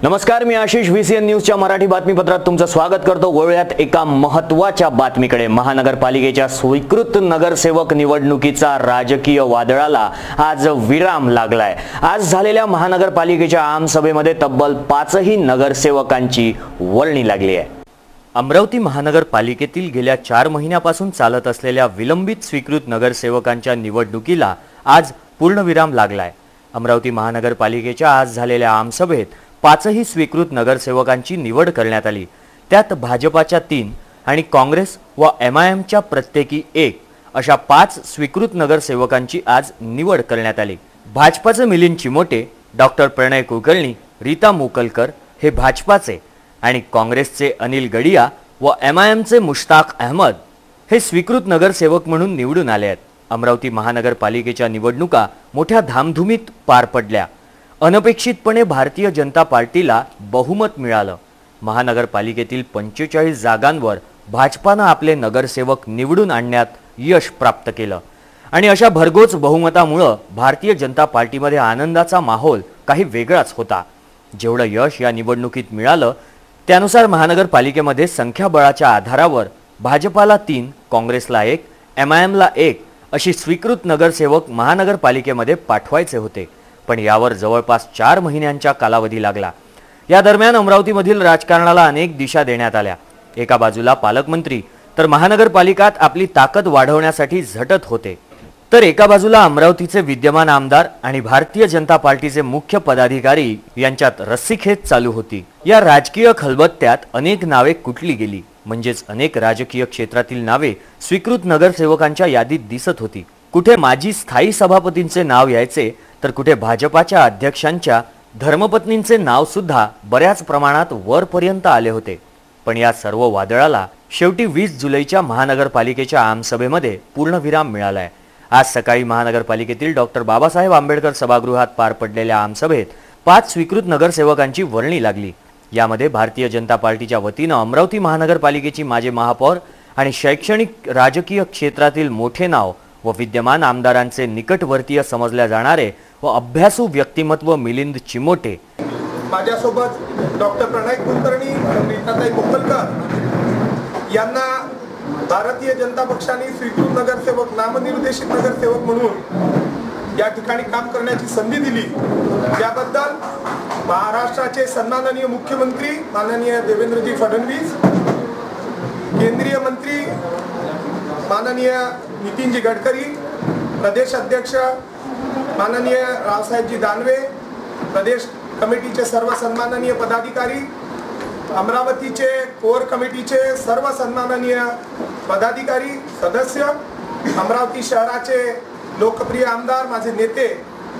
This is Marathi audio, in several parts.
नमस्कार, मी आशिष VCN न्यूजच्या मराठी बातमीपत्रात तुमचं स्वागत करतो। वळूयात एका महत्त्वाच्या बातमीकडे। महानगरपालिकेच्या स्वीकृत नगरसेवक निवडणुकीचा राजकीय वादळाला आज विराम लागलाय। आज झालेल्या महानगरपालिकेच्या आमसभेमध्ये तब्बल 5ही नगरसेवकांची वर्णी लागली आहे। अमरावती महानगरपालिकेतील गेल्या 4 महिन्यापासून चालत असलेल्या विलंबित स्वीकृत नगरसेवकांच्या निवडणुकीला आज पूर्णविराम लागलाय। अमरावती महानगरपालिकेच्या आज झालेल्या आमसभेत 5ही स्वीकृत नगरसेवकांची निवड करण्यात आली। त्यात भाजपाच्या 3 आणि काँग्रेस व MIMच्या प्रत्येकी 1 अशा 5 स्वीकृत नगरसेवकांची आज निवड करण्यात आली। भाजपाचे मिलिंद चिमोटे, डॉक्टर प्रणय कुलकर्णी, रीता मुकलकर हे भाजपाचे आणि काँग्रेसचे अनिल गडिया व MIMचे मुश्ताक अहमद हे स्वीकृत नगरसेवक म्हणून निवडून आले आहेत। अमरावती महानगरपालिकेच्या निवडणुका मोठ्या धामधुमीत पार पडल्या। अनपेक्षितपणे भारतीय जनता पार्टीला बहुमत मिळालं। महानगरपालिकेतील 45 जागांवर भाजपाने आपले नगरसेवक निवडून आणण्यात यश प्राप्त केलं आणि अशा भरघोस बहुमतामुळे भारतीय जनता पार्टीमध्ये आनंदाचा माहोल काही वेगळाच होता। जेवढं यश या निवडणुकीत मिळालं त्यानुसार महानगरपालिकेमध्ये संख्याबळाच्या आधारावर भाजपाला 3, काँग्रेसला 1, MIMला 1 अशी स्वीकृत नगरसेवक महानगरपालिकेमध्ये पाठवायचे होते, पण यावर जवळपास 4 महिन्यांचा कालावधी लागला। या दरम्यान अमरावतीमधील राजकारणाला अनेक दिशा देण्यात आल्या। एका बाजूला पालकमंत्री तर महानगरपालिकात आपली ताकद वाढवण्यासाठी झटत होते, तर एका बाजूला अमरावतीचे विद्यमान आमदार आणि भारतीय जनता पार्टीचे मुख्य पदाधिकारी यांच्यात रस्सीखेच चालू होती। या राजकीय खलबत्त्यात अनेक नावे कुटली गेली, म्हणजेच अनेक राजकीय क्षेत्रातील नावे स्वीकृत नगरसेवकांच्या यादीत दिसत होती। कुठे माजी स्थायी सभापतींचे नाव यायचे, तर कुठे भाजपाच्या अध्यक्षांच्या धर्मपत्नींचे नाव सुद्धा बऱ्याच प्रमाणात वरपर्यंत आले होते। पण या सर्व वादळाला शेवटी 20 जुलैच्या महानगरपालिकेच्या आमसभेमध्ये पूर्णविराम मिळालाय। आज सकाळी महानगरपालिकेतील डॉक्टर बाबासाहेब आंबेडकर सभागृहात पार पडलेल्या आमसभेत 5 स्वीकृत नगरसेवकांची वर्णी लागली। यामध्ये भारतीय जनता पार्टीच्या वतीने अमरावती महानगरपालिकेची माजी महापौर आणि शैक्षणिक राजकीय क्षेत्रातील मोठे नाव व विद्यमान आमदारांचे निकटवर्तीय समजल्या जाणारे व अभ्यासू व्यक्तिमत्व मिलिंद चिमोटे, माझ्यासोबत डॉक्टर प्रणय कुलकर्णी, रीताताई मुकलकर यांना भारतीय जनता पक्षाने स्वीकृत नगरसेवक, नामनिर्देशित नगरसेवक म्हणून या ठिकाणी काम करण्याची संधी दिली। याबद्दल महाराष्ट्राचे सन्माननीय मुख्यमंत्री माननीय देवेंद्रजी फडणवीस, केंद्रीय मंत्री माननीय नितीनजी गडकरी, प्रदेश अध्यक्ष माननीय रावसाहेबजी दानवे, प्रदेश कमिटीचे सर्व सन्माननीय पदाधिकारी, अमरावतीचे कोर कमिटीचे सर्व सन्माननीय पदाधिकारी सदस्य, अमरावती शहराचे लोकप्रिय आमदार माझे नेते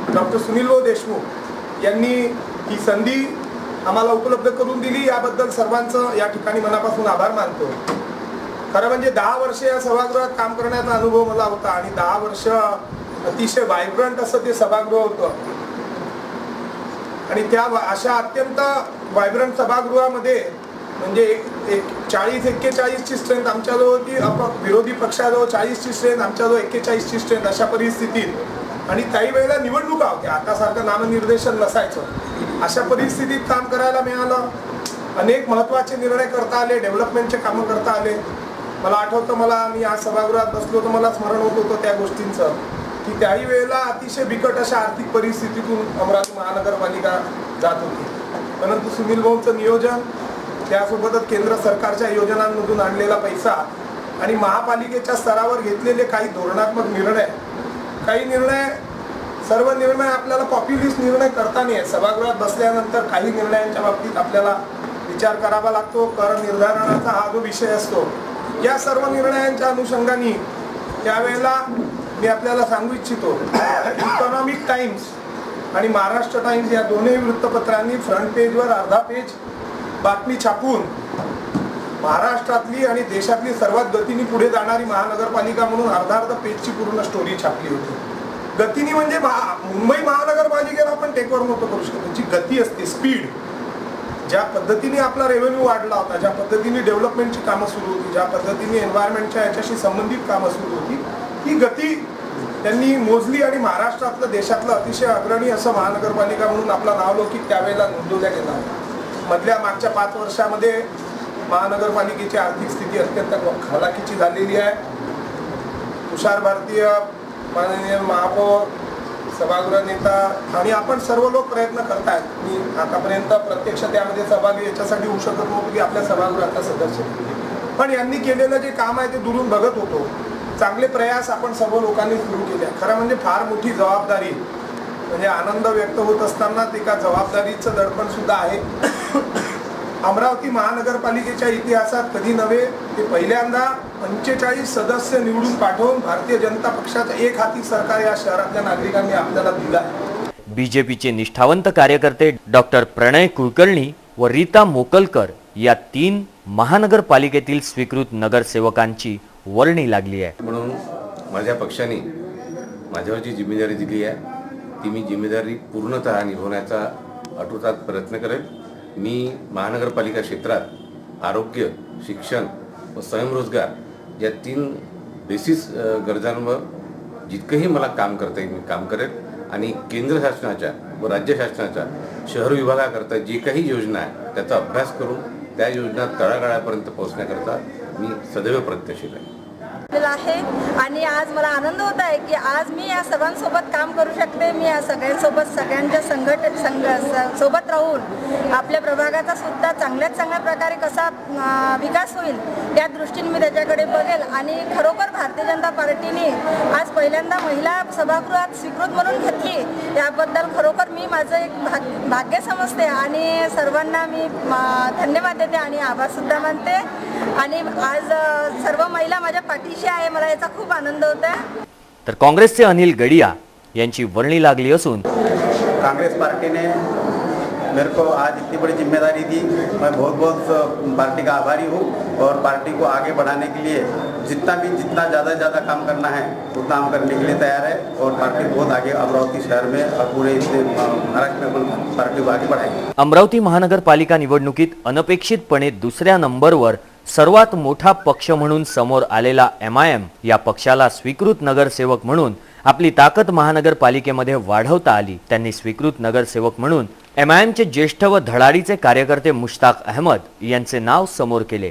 डॉक्टर सुनीलभाऊ देशमुख यांनी ही संधी आम्हाला उपलब्ध करून दिली। याबद्दल सर्वांचं या ठिकाणी मनापासून आभार मानतो। खरं म्हणजे 10 वर्ष या सभागृहात काम करण्याचा अनुभव मला होता आणि 10 वर्ष अतिशय व्हायब्रंट असं ते सभागृह होतं आणि त्या अशा अत्यंत व्हायब्रंट सभागृहामध्ये म्हणजे 40-41 ची स्ट्रेंथ आमच्याजवळ होती, विरोधी पक्षाजवळ 40 ची स्ट्रेंथ, आमच्याजवळ 41 ची स्ट्रेंथ। अशा परिस्थितीत आणि काही वेळेला निवडणुका होत्या, आता सारखं नामनिर्देशन नसायचं। अशा परिस्थितीत काम करायला मिळालं। अनेक महत्त्वाचे निर्णय करता आले, डेव्हलपमेंटचे कामं करता आले। मला आठवतं, मी आज सभागृहात बसलो तर मला स्मरण होत होतं त्या गोष्टींचं की त्याही वेळेला अतिशय बिकट अशा आर्थिक परिस्थितीतून अमरावती महानगरपालिका जात होती, परंतु सुनील भाऊंचं नियोजन, त्यासोबतच केंद्र सरकारच्या योजनांमधून आणलेला पैसा आणि महापालिकेच्या स्तरावर घेतलेले काही धोरणात्मक निर्णय, सर्व निर्णय आपल्याला पॉप्युलिस्ट निर्णय करता नाही। सभागृहात बसल्यानंतर काही निर्णयांच्या बाबतीत आपल्याला विचार करावा लागतो, कर निर्धारणाचा हा जो विषय असतो। या सर्व निर्णयांच्या अनुषंगाने त्यावेळेला मी आपल्याला सांगू इच्छितो, इकॉनॉमिक टाइम्स आणि महाराष्ट्र टाइम्स या दोन्ही वृत्तपत्रांनी फ्रंट पेजवर अर्धा पेज बातमी छापून महाराष्ट्रातली आणि देशातली सर्वात गतीने पुढे जाणारी महानगरपालिका म्हणून अर्धा पेजची पूर्ण स्टोरी छापली होती। गतीने म्हणजे मुंबई महानगरपालिकेला आपण टेकवर नव्हतं करू शकत, जी गती असते, स्पीड, ज्या पद्धतीने आपला रेव्हेन्यू वाढला होता, ज्या पद्धतीने डेव्हलपमेंटची कामं सुरू होती, ज्या पद्धतीने एन्व्हायरमेंटच्या याच्याशी संबंधित कामं सुरू होती, ही गती त्यांनी मोजली आणि महाराष्ट्रातलं, देशातलं अतिशय अग्रणी असं महानगरपालिका म्हणून आपला नावलौकिक त्यावेळेला नोंदवल्या गेला। मधल्या मागच्या 5 वर्षामध्ये महानगरपालिकेची आर्थिक स्थिती अत्यंत हलाखीची झालेली आहे। तुषार भारतीय, माननीय महापौर, सभागृह नेता आणि आपण सर्व लोक प्रयत्न करतायत। मी आतापर्यंत प्रत्यक्ष त्यामध्ये सहभागी याच्यासाठी होऊ शकत नव्हतो की आपल्या सभागृहाचा सदस्य, पण यांनी केलेलं जे काम आहे ते दुरून बघत होतो। चांगले प्रयास आपण सर्व लोकांनी सुरू केले। खरं म्हणजे फार मोठी जबाबदारी, म्हणजे आनंद व्यक्त होत असताना एका जबाबदारीचं दडपण सुद्धा आहे। अमरावती महानगरपालिकेच्या इतिहासात कधी नव्हे ते पहिल्यांदा 45 सदस्य निवडून पाठवून भारतीय जनता पक्षाचं एक हाती सरकार या शहरातल्या नागरिकांनी आपल्याला दिलं आहे। बीजेपीचे निष्ठावंत कार्यकर्ते डॉक्टर प्रणय कुलकर्णी व रीता मोकलकर या 3 महानगरपालिकेतील स्वीकृत नगरसेवकांची वर्णी लागली आहे। म्हणून माझ्या पक्षाने माझ्यावर जी जिम्मेदारी दिली आहे ती मी जिम्मेदारी पूर्णतः निभवण्याचा अटूटात प्रयत्न करेन। मी महानगरपालिका क्षेत्रात आरोग्य, शिक्षण व स्वयंरोजगार या 3 बेसिस गरजांवर जितकंही मला काम करता येईल मी काम करेन आणि केंद्र शासनाच्या व राज्य शासनाच्या शहर विभागाकरता जे काही योजना आहे त्याचा अभ्यास करून त्या योजना तळागाळापर्यंत पोहोचण्याकरता मी सदैव प्रयत्नशील आहे। आणि आज मला आनंद होत आहे की आज मी या सर्वांसोबत काम करू शकते। मी या सगळ्यांसोबत सगळ्यांच्या सोबत राहून आपल्या प्रभागाचा सुद्धा चांगल्यात चांगल्या प्रकारे कसा विकास होईल या दृष्टीने मी त्याच्याकडे बघेल। आणि खरोखर भारतीय जनता पार्टीने आज पहिल्यांदा महिला सभागृहात स्वीकृत म्हणून घेतली याबद्दल खरोखर मी माझं एक भाग्य समजते आणि सर्वांना मी धन्यवाद देते आणि आभार सुद्धा मानते। आणि आज सर्व महिला माझ्या पाठीशी आहे, मला याचा खूप आनंद होता। तर काँग्रेसचे अनिल गडिया यांची वर्णी लागली असून कांग्रेस पार्टी ने मेरे को आज इतनी बड़ी जिम्मेदारी दी। मैं बहुत बहुत पार्टी का आभारी हूँ और पार्टी को आगे बढ़ाने के लिए जितना ज़्यादा काम करना है उतना हम करने के लिए तैयार है और पार्टी बहुत आगे अमरावती शहर में और पूरे महाराष्ट्र में पार्टी को आगे बढ़ाएगी। अमरावती महानगरपालिका निवडणुकीत अनपेक्षितपणे दुसऱ्या नंबरवर सर्वात मोठा पक्ष म्हणून समोर आलेला MIM या पक्षाला स्वीकृत नगरसेवक म्हणून आपली ताकद महानगरपालिकेमध्ये वाढवता आली। त्यांनी स्वीकृत नगरसेवक म्हणून MIMचे ज्येष्ठ व धडाडीचे कार्यकर्ते मुश्ताक अहमद यांचे नाव समोर केले।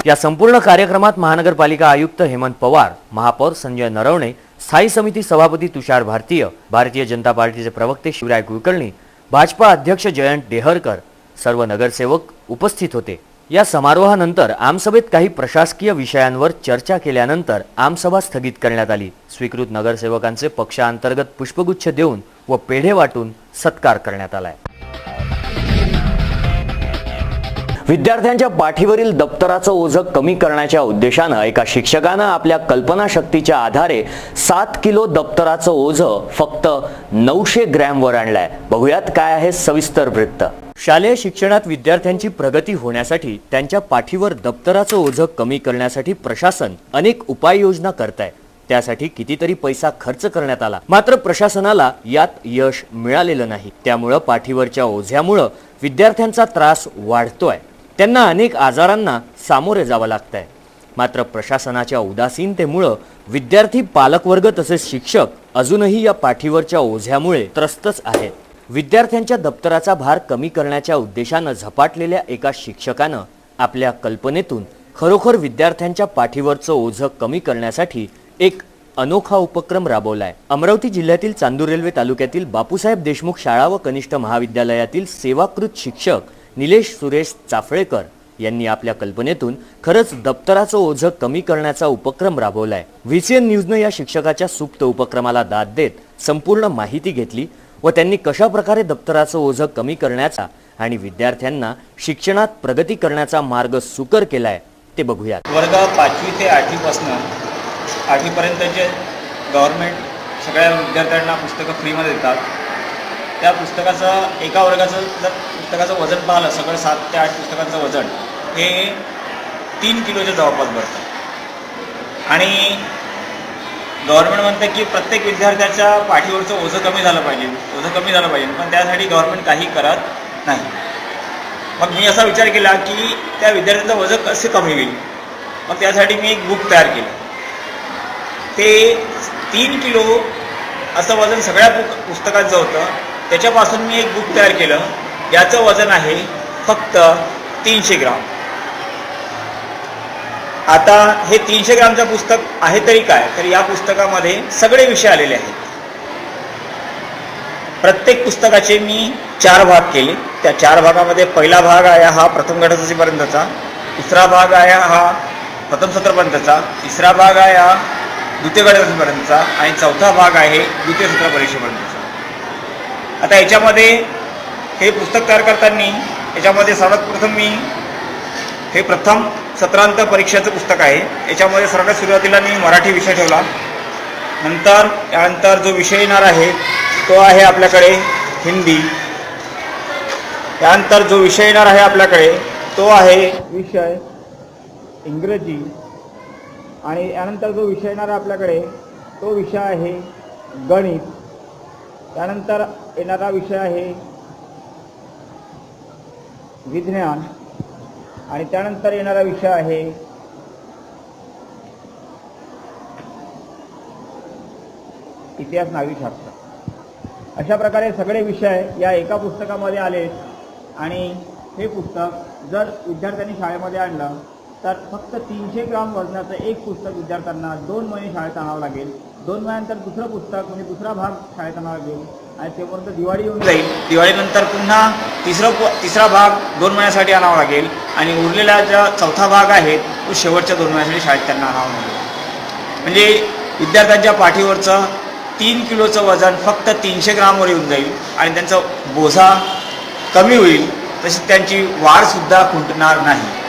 या संपूर्ण कार्यक्रमात महानगरपालिका आयुक्त हेमंत पवार, महापौर संजय नरवणे, स्थायी समिती सभापती तुषार भारतीय, भारतीय जनता पार्टीचे प्रवक्ते शिवराय कुलकर्णी, भाजपा अध्यक्ष जयंत डेहरकर सर्व नगरसेवक उपस्थित होते। या समारोहानंतर आमसभेत काही प्रशासकीय विषयांवर चर्चा केल्यानंतर आमसभा स्थगित करण्यात आली। स्वीकृत नगरसेवकांचे पक्षांतर्गत पुष्पगुच्छ देऊन व पेढे वाटून सत्कार करण्यात आलाय। विद्यार्थ्यांच्या पाठीवरील दप्तराचं ओझं कमी करण्याच्या उद्देशानं एका शिक्षकानं आपल्या कल्पनाशक्तीच्या आधारे 7 किलो दप्तराचं ओझं फक्त 900 ग्रॅमवर आणलंय। बघूयात काय आहे सविस्तर वृत्त। शालेय शिक्षणात विद्यार्थ्यांची प्रगती होण्यासाठी त्यांच्या पाठीवर दप्तराचं ओझं कमी करण्यासाठी प्रशासन अनेक उपाययोजना करत आहे। त्यासाठी कितीतरी पैसा खर्च करण्यात आला, मात्र प्रशासनाला यात यश मिळालेलं नाही। त्यामुळे पाठीवरच्या ओझ्यामुळे विद्यार्थ्यांचा त्रास वाढतोय, त्यांना अनेक आजारांना सामोरे जावं लागतंय। मात्र प्रशासनाच्या उदासीनतेमुळे विद्यार्थी, पालकवर्ग तसेच शिक्षक अजूनही या पाठीवरच्या ओझ्यामुळे त्रस्तच आहेत। विद्यार्थ्यांच्या दप्तराचा भार कमी करण्याच्या उद्देशानं झपाटलेल्या एका शिक्षकानं आपल्या कल्पनेतून खरोखर विद्यार्थ्यांच्या पाठीवरचं ओझं कमी करण्यासाठी एक अनोखा उपक्रम राबवलाय। अमरावती जिल्ह्यातील चांदूर रेल्वे तालुक्यातील बापूसाहेब देशमुख शाळा व कनिष्ठ महाविद्यालयातील सेवाकृत शिक्षक निलेश सुरेश चाफळेकर यांनी आपल्या कल्पनेतून खरंच दप्तराचं ओझं कमी करण्याचा उपक्रम राबवलाय। VCN न्यूजने या शिक्षकाच्या सुप्त उपक्रमाला दाद देत संपूर्ण माहिती घेतली व त्यांनी कशा प्रकारे दप्तराचं ओझं कमी करण्याचा आणि विद्यार्थ्यांना शिक्षणात प्रगती करण्याचा मार्ग सुकर केलाय ते बघूयात। वर्ग 5वी ते 8वी पासून 8वी पर्यंतचे गव्हर्नमेंट सगळ्या विद्यार्थ्यांना पुस्तकं फ्रीमध्ये देतात। त्या पुस्तकाचं एका वर्गाचं जर पुस्तकाचं वजन पाहिलं, सगळं 7 ते 8 पुस्तकांचं वजन हे 3 किलोच्या जवळपास भरतं। आणि गव्हर्नमेंट म्हणते की प्रत्येक विद्यार्थ्याच्या पाठीवरचं ओझं कमी झालं पाहिजे, पण त्यासाठी गव्हर्नमेंट काही करत नाही। मग मी असा विचार केला की त्या विद्यार्थ्यांचं वजन कसे कमी होईल. मग त्यासाठी मी एक बुक तयार केलं. ते 3 किलो असं वजन सगळ्या पुस्तकाचं होतं. त्याच्यापासून मी एक बुक तयार केलं. याचं वजन आहे फक्त 300 ग्राम. आता हे 300 ग्रामचं पुस्तक आहे तरी काय, तर या पुस्तकामध्ये सगळे विषय आलेले आहेत. प्रत्येक पुस्तकाचे मी 4 भाग केले. त्या 4 भागामध्ये पहिला भाग आहे हा प्रथम गटसचीपर्यंतचा, दुसरा भाग आहे हा प्रथम सत्रापर्यंतचा, तिसरा भाग आहे हा द्वितीय गटसचीपर्यंतचा आणि चौथा भाग आहे द्वितीय सत्र परीक्षेपर्यंतचा. आता याच्यामध्ये हे पुस्तक तयार करताना याच्यामध्ये सर्वात प्रथम मी हे प्रथम सत्रांत परीक्षेचं पुस्तक आहे. याच्यामध्ये सर्वात सुरुवातीला मी मराठी विषय ठेवला. यानंतर जो विषय येणार आहे तो आहे आपल्याकडे हिंदी. त्यानंतर जो विषय येणार आहे आपल्याकडे तो आहे विषय इंग्रजी. आणि यानंतर जो विषय येणार आहे आपल्याकडे तो विषय आहे गणित. त्यानंतर येणारा विषय आहे विज्ञान. आणि त्यानंतर येणारा विषय आहे इतिहास नागरिकशास्त्र. अशा प्रकारे सगळे विषय या एका पुस्तकामध्ये आले. आणि हे पुस्तक जर विद्यार्थ्यांनी शाळेमध्ये आणलं तर फक्त 300 ग्राम वजनाचं एक पुस्तक विद्यार्थ्यांना 2 महिने शाळेत आणावं लागेल. 2 महिन्यानंतर दुसरं पुस्तक म्हणजे दुसरा भाग शाळेत आणावा लागेल. आणि तेपर्यंत दिवाळी येऊन जाईल. दिवाळीनंतर पुन्हा तिसरा भाग 2 महिन्यासाठी आणावा लागेल. आणि उरलेला जो चौथा भाग आहे तो शेवटच्या 2 महिन्यासाठी शाळेत त्यांना आणावा लागेल. म्हणजे विद्यार्थ्यांच्या पाठीवरचं 3 किलोचं वजन फक्त 300 ग्रामवर येऊन जाईल आणि त्यांचा बोजा कमी होईल. तसेच त्यांची वाढसुद्धा खुंटणार नाही.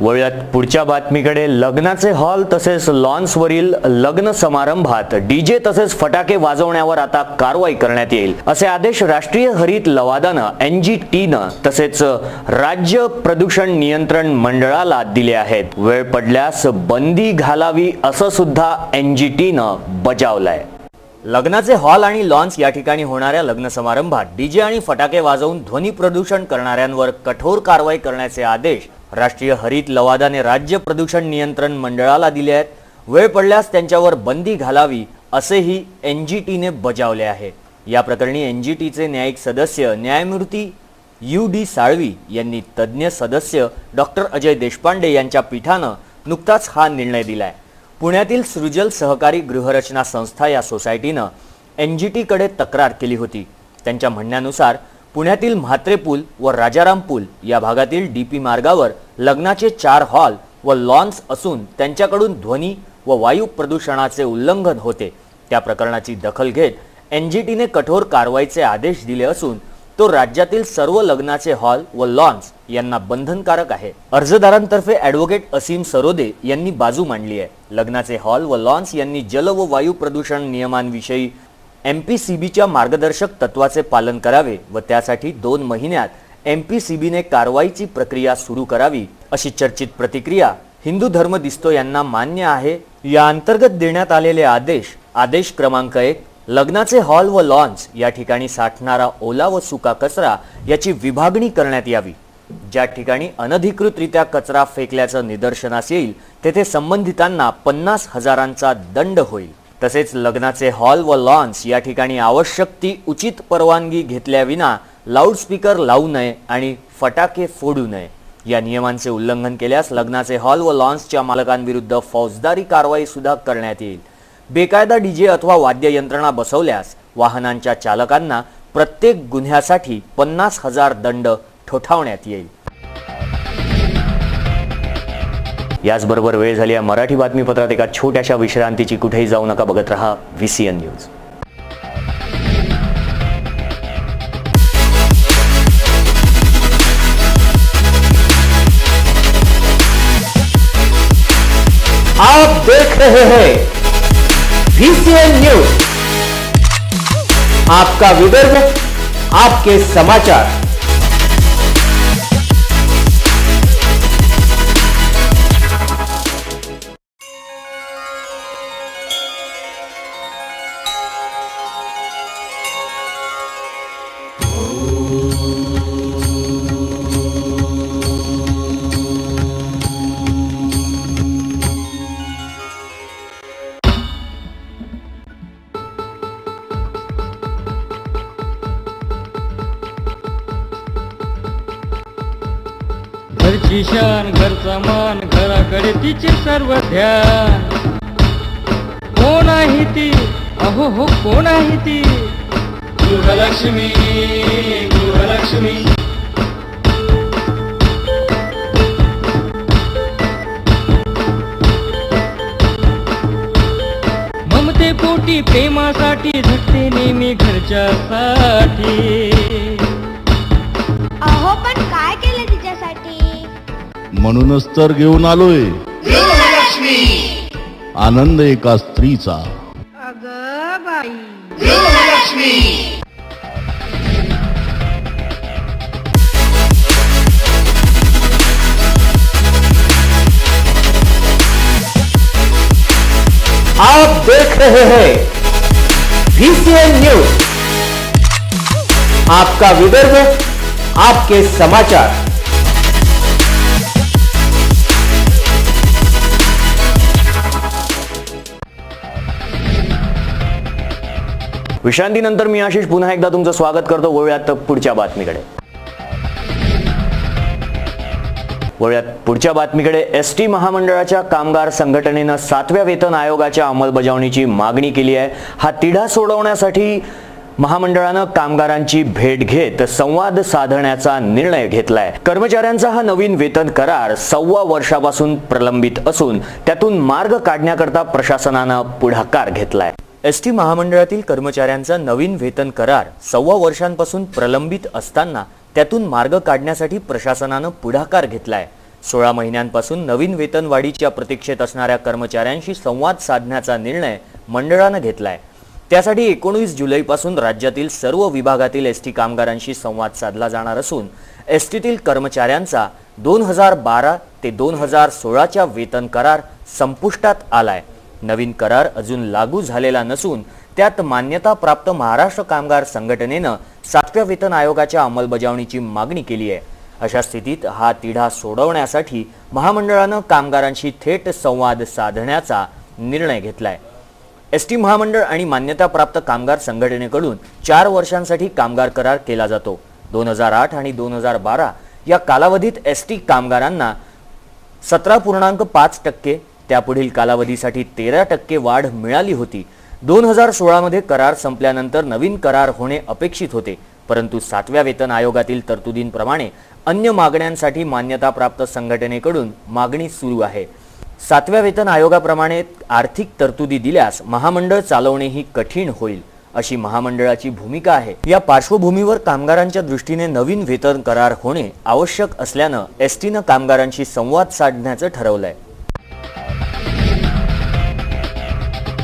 वळूयात पुढच्या बातमीकडे. लग्नाचे हॉल तसेच लॉन्सवरील लग्न समारंभात डीजे तसेच फटाके वाजवण्यावर आता कारवाई करण्यात येईल असे आदेश राष्ट्रीय हरित लवादानं NGTनं तसेच राज्य प्रदूषण नियंत्रण मंडळाला दिले आहेत. वेळ पडल्यास बंदी घालावी असं सुद्धा NGTनं बजावलंय. लग्नाचे हॉल आणि लॉन्स या ठिकाणी होणाऱ्या लग्न समारंभात डीजे आणि फटाके वाजवून ध्वनी प्रदूषण करणाऱ्यांवर कठोर कारवाई करण्याचे आदेश राष्ट्रीय हरित लवादाने राज्य प्रदूषण नियंत्रण मंडळाला दिले आहेत. वेळ पडल्यास त्यांच्यावर बंदी घालावी असेही NGTने बजावले आहे. या प्रकरणी NGTचे न्यायिक सदस्य न्यायमूर्ती UD साळवी यांनी तज्ज्ञ सदस्य डॉक्टर अजय देशपांडे यांच्या पीठानं नुकताच हा निर्णय दिलाय. पुण्यातील सृजल सहकारी गृहरचना संस्था या सोसायटीनं NGTकडे तक्रार केली होती. त्यांच्या म्हणण्यानुसार पुण्यातील म्हात्रे पूल व राजाराम पूल या भागातील DP मार्गावर लग्नाचे 4 हॉल व लॉन्स असून त्यांच्याकडून ध्वनी व वायू प्रदूषणाचे उल्लंघन होते. त्या प्रकरणाची दखल घेत NGTने कठोर कारवाईचे आदेश दिले असून तो राज्यातील सर्व लग्नाचे हॉल व लॉन्स यांना बंधनकारक आहे. अर्जदारांतर्फे ॲडव्होकेट असीम सरोदे यांनी बाजू मांडली आहे. लग्नाचे हॉल व लॉन्स यांनी जल व वायू प्रदूषण नियमांविषयी MPCBच्या मार्गदर्शक तत्वाचे पालन करावे व त्यासाठी 2 महिन्यात MPCBने कारवाईची प्रक्रिया सुरू करावी अशी चर्चित प्रतिक्रिया हिंदू धर्म दिसतो यांना मान्य आहे. या अंतर्गत देण्यात आलेले आदेश क्रमांक 1 लग्नाचे हॉल व लॉन्स या ठिकाणी साठणारा ओला व सुका कचरा याची विभागणी करण्यात यावी. ज्या ठिकाणी अनधिकृतरित्या कचरा फेकल्याचं निदर्शनास येईल तेथे संबंधितांना 50,000चा दंड होईल. तसेच लग्नाचे हॉल व लॉन्स या ठिकाणी आवश्यक ती उचित परवानगी घेतल्याविना लाऊडस्पीकर लावू नये आणि फटाके फोडू नये. या नियमांचे उल्लंघन केल्यास लग्नाचे हॉल व लॉन्सच्या मालकांविरुद्ध फौजदारी कारवाई सुद्धा करण्यात येईल. बेकायदा डीजे अथवा वाद्य यंत्रणा बसवल्यास वाहनांच्या चालकांना प्रत्येक गुन्ह्यासाठी 50,000 दंड ठोठावण्यात येईल. याचबरोबर वेळ झाली आहे मराठी बातमीपत्रात एका छोट्याशा विश्रांतीची. कुठेही जाऊ नका, बघत रहा VCN न्यूज. आप देख रहे हैं VCN न्यूज, आपका विदर्भ, आपके समाचार. घरची शान घरचा मान घराकडे तिचे सर्व ध्यान. कोण आहे ती अहो हो कोण आहे ती गृहलक्ष्मी गृहलक्ष्मी. ममते पोटी प्रेमासाठी झटते नेहमी घरच्यासाठी. अहो पण काय केलं तिच्यासाठी. म्हणूनच तर घेऊन आलोय आनंद एका स्त्रीचा. अगं बाई. आप देख रहे हैं VCN न्यूज, आपका विदर्भ आपके समाचार. विश्रांतीनंतर मी आशिष पुन्हा एकदा तुमचं स्वागत करतो. वळूयात पुढच्या बातमीकडे. एसटी महामंडळाच्या कामगार संघटनेनं 7व्या वेतन आयोगाच्या अंमलबजावणीची मागणी केली आहे. हा तिढा सोडवण्यासाठी महामंडळानं कामगारांची भेट घेत संवाद साधण्याचा निर्णय घेतलाय. कर्मचाऱ्यांचा हा नवीन वेतन करार 1.25 वर्षापासून प्रलंबित असून त्यातून मार्ग काढण्याकरता प्रशासनानं पुढाकार घेतलाय. एसटी महामंडळातील कर्मचाऱ्यांचा नवीन वेतन करार 1.25 वर्षांपासून प्रलंबित असताना त्यातून मार्ग काढण्यासाठी प्रशासनानं पुढाकार घेतलाय. 16 महिन्यांपासून नवीन वेतन वाढीच्या प्रतीक्षेत असणाऱ्या कर्मचाऱ्यांशी संवाद साधण्याचा निर्णय मंडळानं घेतलाय. त्यासाठी 19 जुलैपासून राज्यातील सर्व विभागातील एसटी कामगारांशी संवाद साधला जाणार असून एसटीतील कर्मचाऱ्यांचा 2012 ते 2016च्या वेतन करार संपुष्टात आलाय. नवीन करार अजून लागू झालेला नसून त्यात मान्यता प्राप्त महाराष्ट्र कामगार संघटनेनं 7व्या वेतन आयोगाच्या अंमलबजावणीची मागणी केली आहे. अशा स्थितीत हा तिढा सोडवण्यासाठी महामंडळानं कामगारांशी थेट संवाद साधण्याचा निर्णय घेतलाय. एसटी महामंडळ आणि मान्यता प्राप्त कामगार संघटनेकडून 4 वर्षांसाठी कामगार करार केला जातो. 2008 आणि 2012 या कालावधीत एसटी कामगारांना 17.5%, त्यापुढील कालावधीसाठी 13% वाढ मिळाली होती. 2016 मध्ये करार संपल्यानंतर नवीन करार होणे अपेक्षित होते, परंतु 7व्या वेतन आयोगातील तरतुदींप्रमाणे अन्य मागण्यांसाठी मान्यता प्राप्त संघटनेकडून मागणी सुरू आहे. 7व्या वेतन आयोगाप्रमाणे आर्थिक तरतुदी दिल्यास महामंडळ चालवणेही कठीण होईल, अशी महामंडळाची भूमिका आहे. या पार्श्वभूमीवर कामगारांच्या दृष्टीने नवीन वेतन करार होणे आवश्यक असल्यानं एसटीनं कामगारांशी संवाद साधण्याचं ठरवलंय.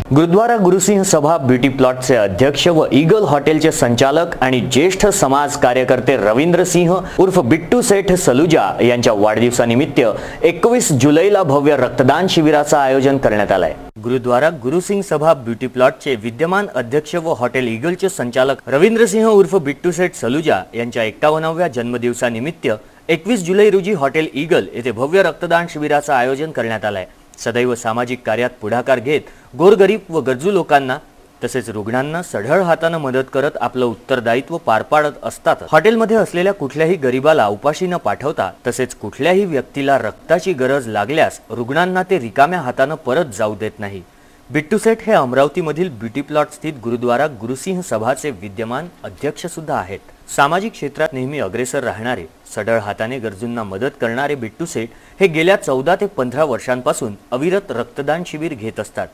गुरुद्वारा गुरुसिंह सभा ब्युटी प्लॉटचे अध्यक्ष व ईगल हॉटेलचे संचालक आणि ज्येष्ठ समाज कार्यकर्ते रवींद्र सिंह उर्फ बिट्टू सेठ सलुजा यांच्या वाढदिवसानिमित्त 21 जुलैला भव्य रक्तदान शिबिराचं आयोजन करण्यात आलंय. गुरुद्वारा गुरुसिंह सभा ब्युटी प्लॉटचे विद्यमान अध्यक्ष व हॉटेल ईगलचे संचालक रवींद्र सिंह उर्फ बिट्टू सेठ सलुजा यांच्या 51व्या जन्मदिवसानिमित्त 21 जुलै रोजी हॉटेल ईगल येथे भव्य रक्तदान शिबिराचं आयोजन करण्यात आलंय. सदैव सामाजिक कार्यात पुढाकार घेत गोरगरीब व गरजू लोकांना तसेच रुग्णांना सढळ हाताने मदत करत आपलं उत्तरदायित्व पार पाडत असतात. हॉटेलमध्ये असलेल्या कुठल्याही गरीबाला उपाशी न पाठवता तसेच कुठल्याही व्यक्तीला रक्ताची गरज लागल्यास रुग्णांना ते रिकाम्या हाताने परत जाऊ देत नाही. बिट्टू सेठ हे अमरावतीमधील ब्युटी प्लॉट स्थित गुरुद्वारा गुरुसिंह सभाचे विद्यमान अध्यक्ष सुद्धा आहेत. सामाजिक क्षेत्रात नेहमी अग्रेसर राहणारे, सढळ हाताने गरजूंना मदत करणारे बिट्टू सेठ हे गेल्या 14 ते 15 वर्षांपासून अविरत रक्तदान शिबिर घेत असतात.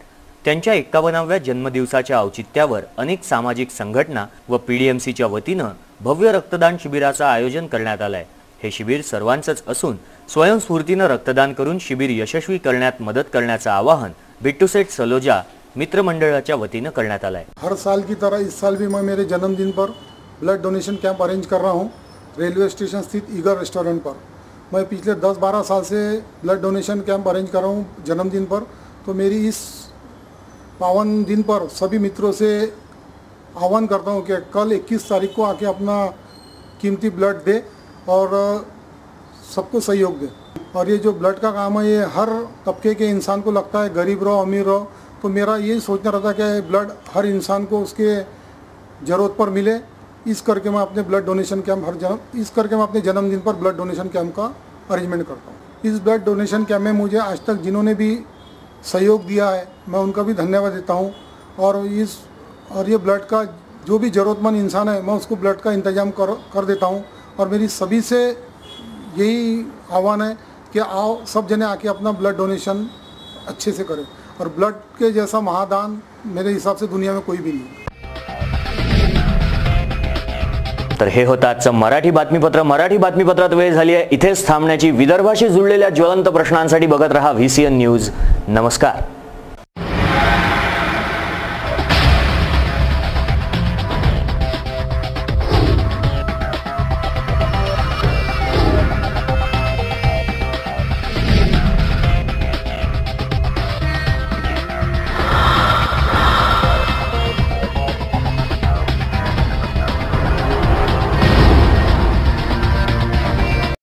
त्यांच्या 51व्या जन्मदिवसाच्या औचित्यावर अनेक सामाजिक संघटना व पीडीएमसीच्या वतीनं भव्य रक्तदान शिबिराचं आयोजन करण्यात आलंय. हे शिबिर सर्वांचंच असून स्वयंस्फूर्तीनं रक्तदान करून शिबिर यशस्वी करण्यात मदत करण्याचं आवाहन बिट्टू सेठ सलोजा मित्र मंडळाच्या वतीनं करण्यात आलंय. हर साल की तरह इस साल भी मैं मेरे जन्मदिन पर ब्लड डोनेशन कैंप अरेंज कर रहा हूँ रेलवे स्टेशन स्थित ईगल रेस्टोरेंट पर. मैं पिछले 10-12 साल से ब्लड डोनेशन कैंप अरेंज कर रहा हूँ जन्मदिन पर. तो मेरी इस पावन दिन पर सभी मित्रों से आह्वान करता हूँ कि कल 21 तारीख को आके अपना कीमती ब्लड दे और सबको सहयोग दे. और ये जो ब्लड का काम है ये हर तबके के इंसान को लगता है, गरीब रहो अमीर रहो. तो मेरा यही सोचना रहता है कि ब्लड हर इंसान को उसके ज़रूरत पर मिले. इस करके मैं अपने ब्लड डोनेशन कैंप मैं अपने जन्मदिन पर ब्लड डोनेशन कैंप का अरेंजमेंट करता हूँ। इस ब्लड डोनेशन कैंप में मुझे आज तक जिन्होंने भी सहयोग दिया है मैं उनका भी धन्यवाद देता हूँ। और ये ब्लड का जो भी ज़रूरतमंद इंसान है मैं उसको ब्लड का इंतजाम कर देता हूँ। और मेरी सभी से यही आह्वान है कि आओ सब जने आके अपना ब्लड डोनेशन अच्छे से करें। और ब्लड के जैसा महादान मेरे हिसाब से दुनिया में कोई भी नहीं। तर हे होतं आजचं मराठी बातमीपत्र। मराठी बातमीपत्रात वेळ झाली आहे इथेच थांबण्याची। विदर्भाशी जुळलेल्या ज्वलंत प्रश्नांसाठी बघत रहा VCN न्यूज। नमस्कार।